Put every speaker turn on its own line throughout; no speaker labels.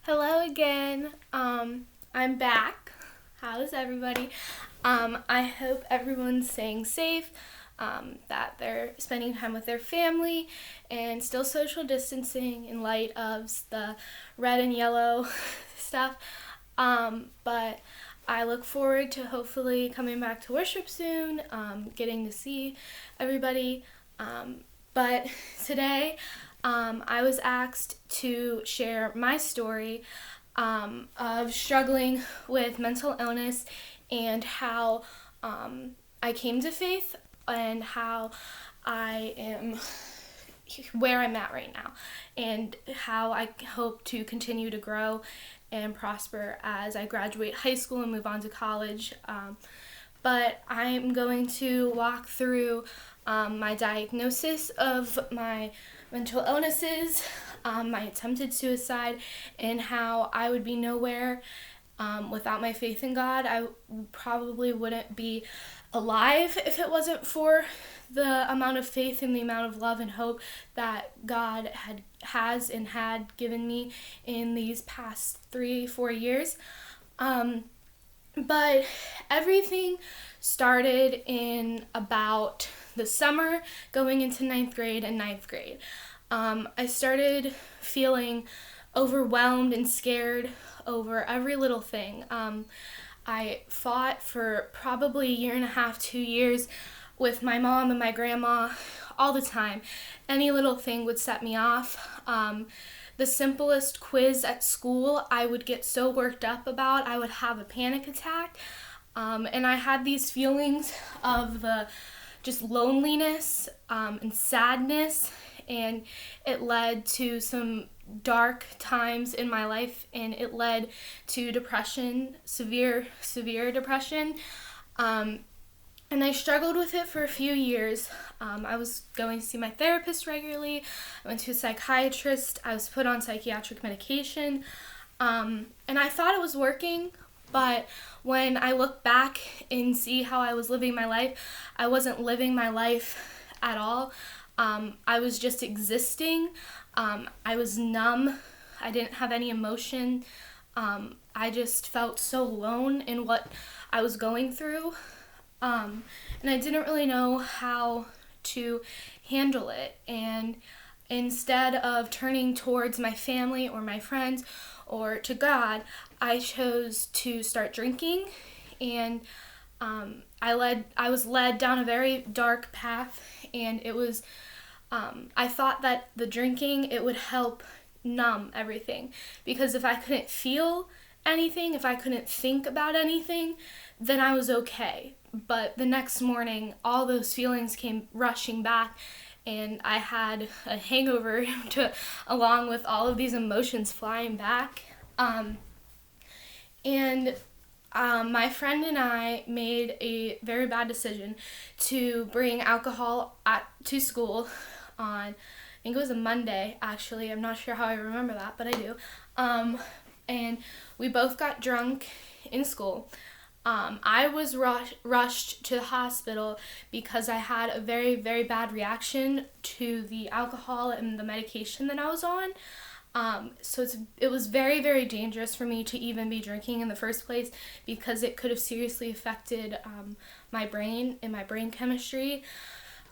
Hello again. I'm back. How's everybody? I hope everyone's staying safe, that they're spending time with their family, and still social distancing in light of the red and yellow stuff. But I look forward to hopefully coming back to worship soon, getting to see everybody. But today, I was asked to share my story of struggling with mental illness and how I came to faith and how I am where I'm at right now and how I hope to continue to grow and prosper as I graduate high school and move on to college. But I'm going to walk through my diagnosis of my mental illnesses, my attempted suicide, and how I would be nowhere without my faith in God. I probably wouldn't be alive if it wasn't for the amount of faith and the amount of love and hope that God has and had given me in these past 3-4 years. But everything started in about the summer going into 9th grade and 9th grade. I started feeling overwhelmed and scared over every little thing. I fought for probably a year and a half, 2 years with my mom and my grandma all the time. Any little thing would set me off. The simplest quiz at school I would get so worked up about, I would have a panic attack. And I had these feelings of the just loneliness and sadness, and it led to some dark times in my life, and it led to depression, severe depression. And I struggled with it for a few years. I was going to see my therapist regularly. I went to a psychiatrist. I was put on psychiatric medication. And I thought it was working, but when I look back and see how I was living my life, I wasn't living my life at all. I was just existing. I was numb. I didn't have any emotion. I just felt so alone in what I was going through. And I didn't really know how to handle it. And instead of turning towards my family or my friends or to God, I chose to start drinking. And I was led down a very dark path. And it was, I thought that the drinking, it would help numb everything. Because if I couldn't feel anything, if I couldn't think about anything, then I was okay. But the next morning, all those feelings came rushing back, and I had a hangover along with all of these emotions flying back. My friend and I made a very bad decision to bring alcohol to school on, I think it was a Monday, actually. I'm not sure how I remember that, but I do. And we both got drunk in school. I was rushed to the hospital because I had a very, very bad reaction to the alcohol and the medication that I was on. So it was very, very dangerous for me to even be drinking in the first place because it could have seriously affected my brain and my brain chemistry.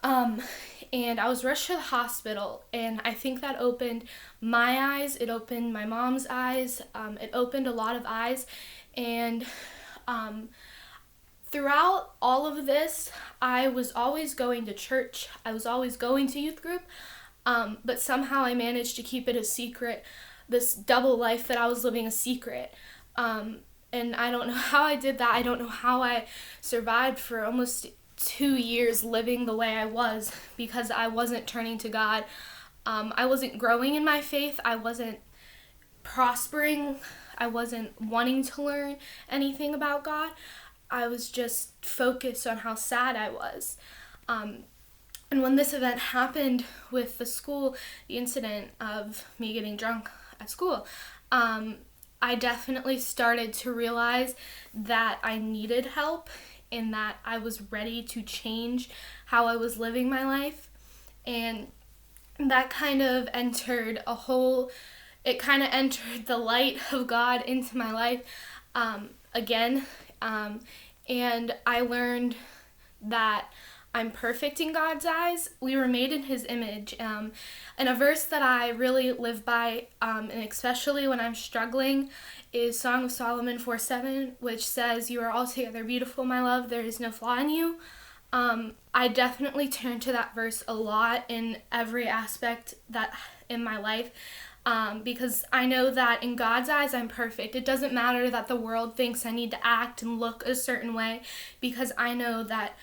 And I was rushed to the hospital, and I think that opened my eyes, it opened my mom's eyes, it opened a lot of eyes, and throughout all of this, I was always going to church, I was always going to youth group, but somehow I managed to keep it a secret, this double life that I was living a secret. And I don't know how I did that. I don't know how I survived for almost 2 years living the way I was because I wasn't turning to God. I wasn't growing in my faith. I wasn't prospering. I wasn't wanting to learn anything about God. I was just focused on how sad I was. And when this event happened with the school, the incident of me getting drunk at school, I definitely started to realize that I needed help and that I was ready to change how I was living my life. And that kind of entered a whole it kind of entered the light of God into my life again. And I learned that I'm perfect in God's eyes. We were made in His image. And a verse that I really live by, and especially when I'm struggling, is Song of Solomon 4:7, which says, "You are altogether beautiful, my love. There is no flaw in you." I definitely turn to that verse a lot in every aspect that in my life. Because I know that in God's eyes I'm perfect. It doesn't matter that the world thinks I need to act and look a certain way, because I know that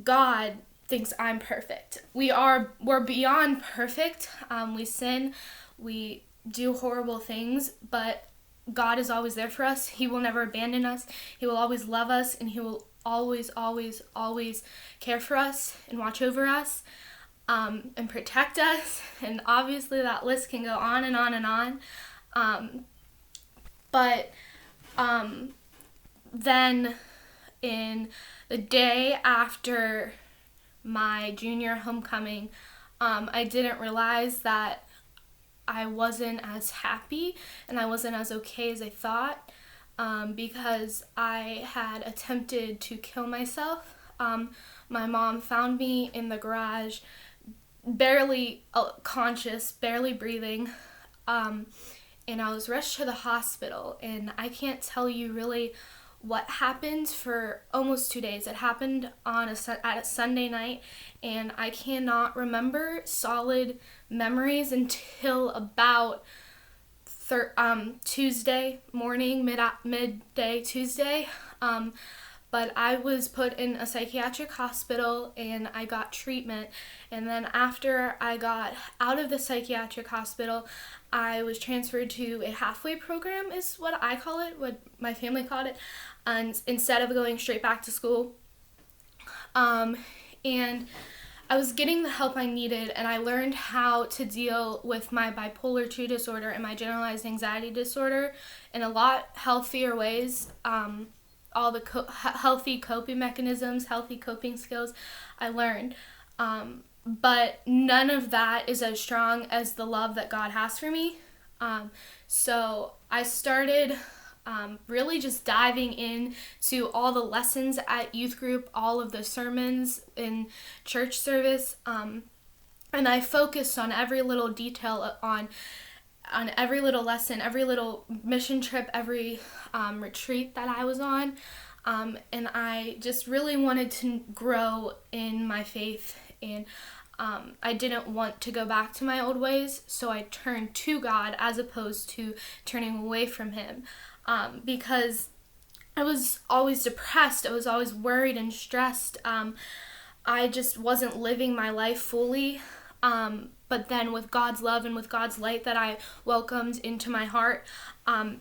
God thinks I'm perfect. We're beyond perfect. We sin, we do horrible things, but God is always there for us. He will never abandon us. He will always love us, and He will always, always, always care for us and watch over us. And protect us, and obviously that list can go on and on and on. But then in the day after my junior homecoming, I didn't realize that I wasn't as happy and I wasn't as okay as I thought, because I had attempted to kill myself. My mom found me in the garage, barely conscious, barely breathing, and I was rushed to the hospital, and I can't tell you really what happened for almost 2 days. It happened on at a Sunday night, and I cannot remember solid memories until about Tuesday morning, midday Tuesday. But I was put in a psychiatric hospital and I got treatment. And then after I got out of the psychiatric hospital, I was transferred to a halfway program, is what I call it, what my family called it, and instead of going straight back to school. And I was getting the help I needed, and I learned how to deal with my bipolar 2 disorder and my generalized anxiety disorder in a lot healthier ways. All the healthy coping mechanisms, healthy coping skills I learned. But none of that is as strong as the love that God has for me. So I started really just diving into all the lessons at youth group, all of the sermons in church service, and I focused on every little detail, on every little lesson, every little mission trip, every retreat that I was on, and I just really wanted to grow in my faith, and I didn't want to go back to my old ways, so I turned to God as opposed to turning away from Him, because I was always depressed, I was always worried and stressed. I just wasn't living my life fully. But then with God's love and with God's light that I welcomed into my heart, I'm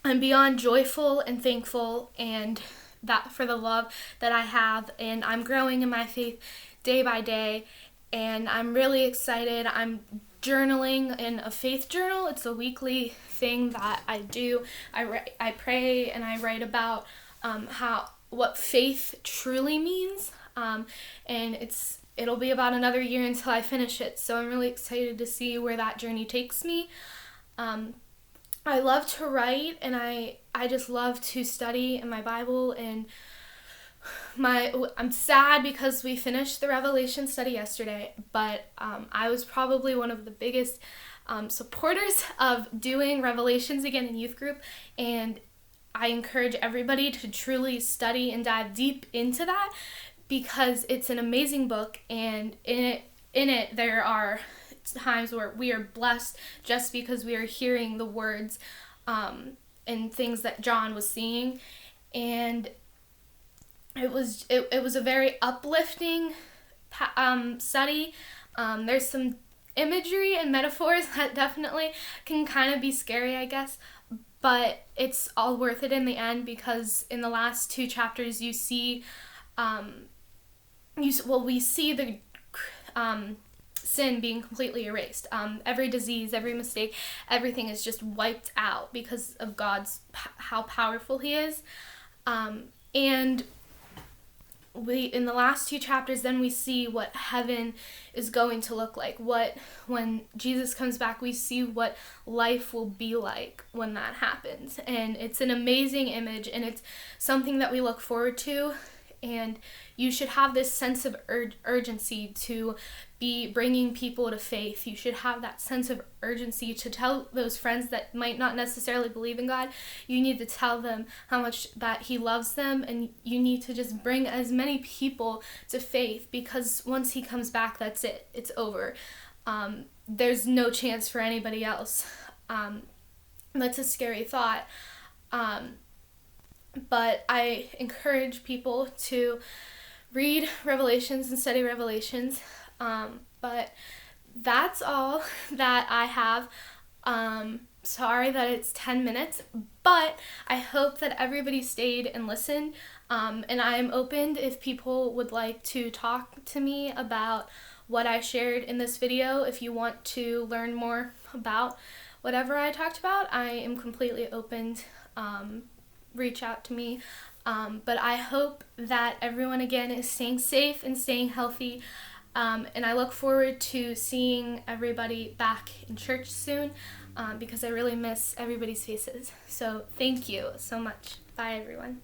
beyond joyful and thankful, and that for the love that I have, and I'm growing in my faith day by day, and I'm really excited. I'm journaling in a faith journal. It's a weekly thing that I do. I pray and I write about what faith truly means, and it'll be about another year until I finish it, so I'm really excited to see where that journey takes me. I love to write, and I just love to study in my Bible, and I'm sad because we finished the Revelation study yesterday, but I was probably one of the biggest supporters of doing Revelations again in youth group, and I encourage everybody to truly study and dive deep into that, because it's an amazing book, and in it there are times where we are blessed just because we are hearing the words and things that John was seeing, and it was a very uplifting study. There's some imagery and metaphors that definitely can kind of be scary, I guess, but it's all worth it in the end, because in the last 2 chapters you see we see the sin being completely erased. Every disease, every mistake, everything is just wiped out because of how powerful He is. And in the last 2 chapters, then we see what heaven is going to look like. When Jesus comes back, we see what life will be like when that happens. And it's an amazing image, and it's something that we look forward to. And you should have this sense of urgency to be bringing people to faith. You should have that sense of urgency to tell those friends that might not necessarily believe in God. You need to tell them how much that He loves them, and you need to just bring as many people to faith, because once He comes back, that's it. It's over. There's no chance for anybody else. That's a scary thought. But I encourage people to read Revelations and study Revelations. But that's all that I have. Sorry that it's 10 minutes, but I hope that everybody stayed and listened. And I'm open if people would like to talk to me about what I shared in this video. If you want to learn more about whatever I talked about, I am completely open. Reach out to me. But I hope that everyone again is staying safe and staying healthy. And I look forward to seeing everybody back in church soon, because I really miss everybody's faces. So thank you so much. Bye, everyone.